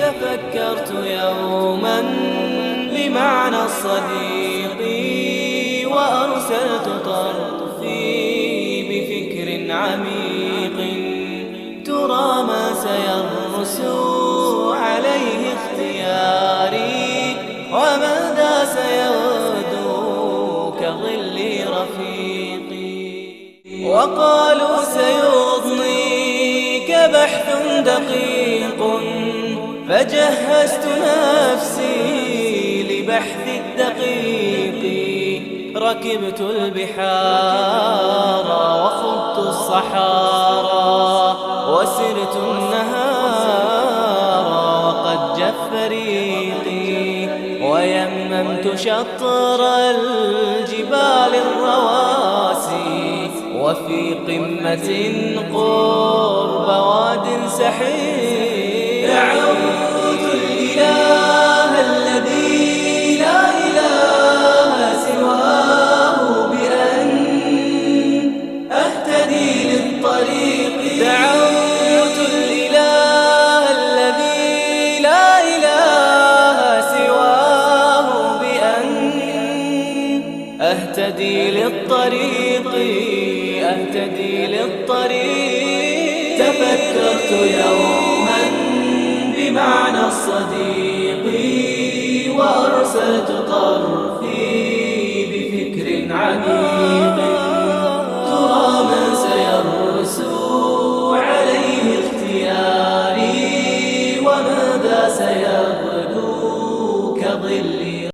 تفكرت يوما بمعنى الصديق، وأرسلت طرفي بفكر عميق، ترى ما سيرس عليه اختياري، وماذا سيغدو كظل رفيقي. وقالوا سيضنيك بحث دقيق، فجهزت نفسي لبحث الدقيق. ركبت البحار وخضت الصحارى، وسرت النهار وقد جف ريقي، ويممت شطر الجبال الرواسي، وفي قمة قرب واد سحيق. دعوت الإله الذي لا إله سواه بأن أهتدي للطريق. دعوت الإله الذي لا إله سواه بأن أهتدي للطريق، أهتدي للطريق. تفكرت يوما بمعنى الصديق، وأرسلت طرفي